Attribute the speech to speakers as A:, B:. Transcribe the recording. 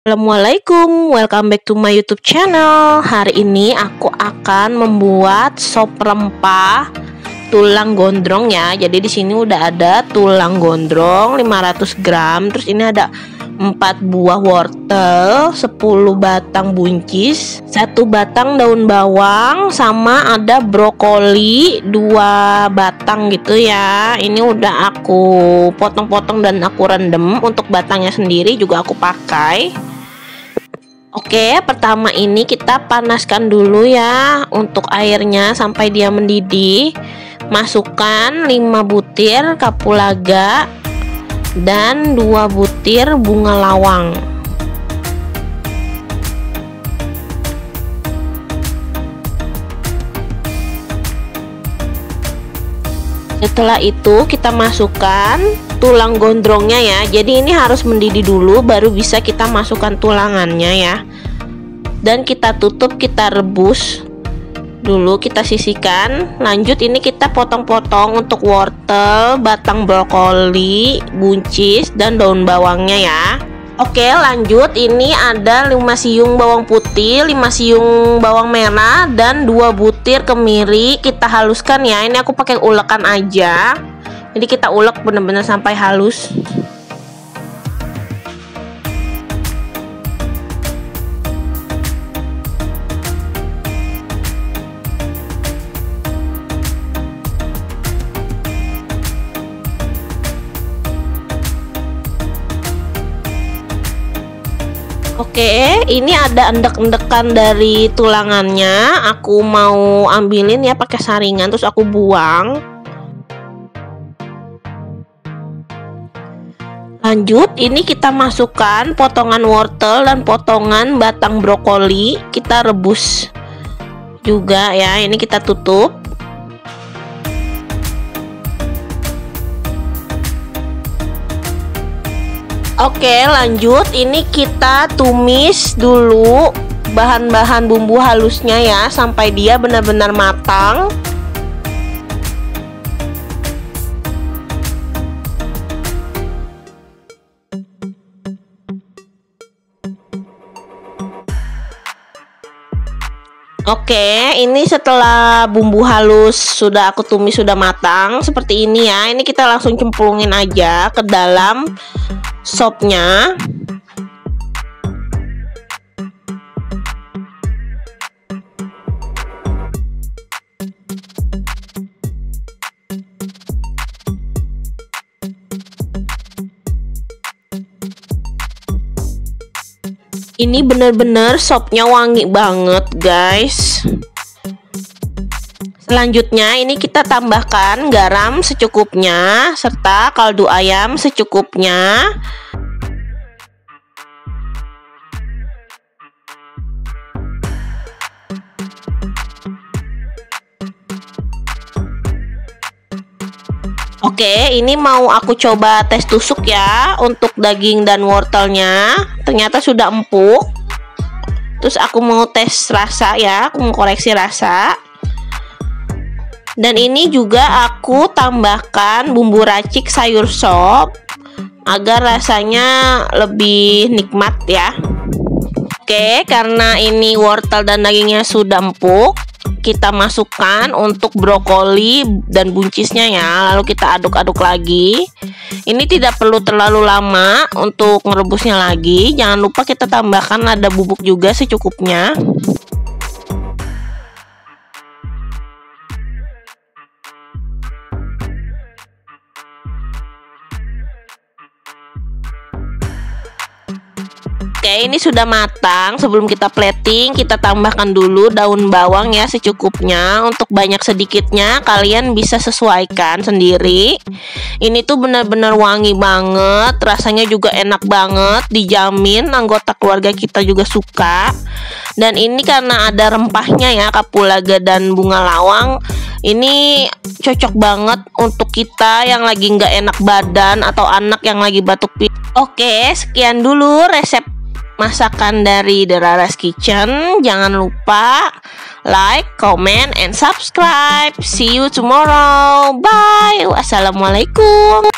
A: Assalamualaikum, welcome back to my YouTube channel. Hari ini aku akan membuat sop rempah tulang gondrong ya. Jadi di sini udah ada tulang gondrong 500 gram. Terus ini ada 4 buah wortel, 10 batang buncis, 1 batang daun bawang, sama ada brokoli 2 batang gitu ya. Ini udah aku potong-potong dan aku rendam. Untuk batangnya sendiri juga aku pakai. Oke, pertama ini kita panaskan dulu ya untuk airnya sampai dia mendidih. Masukkan 5 butir kapulaga dan 2 butir bunga lawang. Setelah itu kita masukkan tulang gondrongnya ya. Jadi ini harus mendidih dulu baru bisa kita masukkan tulangannya ya. Dan kita tutup, kita rebus dulu, kita sisihkan. Lanjut ini kita potong-potong untuk wortel, batang brokoli, buncis, dan daun bawangnya ya. Oke, lanjut ini ada 5 siung bawang putih, 5 siung bawang merah, dan 2 butir kemiri. Kita haluskan ya. Ini aku pakai ulekan aja. Jadi kita ulek benar-benar sampai halus. Oke, ini ada endek-endekan dari tulangannya. Aku mau ambilin ya pakai saringan, terus aku buang. Lanjut, ini kita masukkan potongan wortel dan potongan batang brokoli. Kita rebus juga ya. Ini kita tutup. Oke, lanjut ini kita tumis dulu bahan-bahan bumbu halusnya ya sampai dia benar-benar matang. Oke, ini setelah bumbu halus sudah aku tumis, sudah matang seperti ini ya. Ini kita langsung cemplungin aja ke dalam sopnya. Ini bener-bener sopnya wangi banget guys. Selanjutnya ini kita tambahkan garam secukupnya serta kaldu ayam secukupnya. Oke, ini mau aku coba tes tusuk ya untuk daging dan wortelnya. Ternyata sudah empuk. Terus aku mau tes rasa ya, aku mau koreksi rasa. Dan ini juga aku tambahkan bumbu racik sayur sop agar rasanya lebih nikmat ya. Oke, karena ini wortel dan dagingnya sudah empuk, kita masukkan untuk brokoli dan buncisnya ya. Lalu kita aduk-aduk lagi. Ini tidak perlu terlalu lama untuk merebusnya lagi. Jangan lupa kita tambahkan lada bubuk juga secukupnya. Oke, ini sudah matang. Sebelum kita plating, kita tambahkan dulu daun bawang ya secukupnya. Untuk banyak sedikitnya kalian bisa sesuaikan sendiri. Ini tuh benar-benar wangi banget, rasanya juga enak banget, dijamin anggota keluarga kita juga suka. Dan ini karena ada rempahnya ya, kapulaga dan bunga lawang. Ini cocok banget untuk kita yang lagi nggak enak badan atau anak yang lagi batuk pilek. Oke, sekian dulu resep masakan dari The Raras Kitchen. Jangan lupa like, comment, and subscribe. See you tomorrow. Bye. Wassalamualaikum.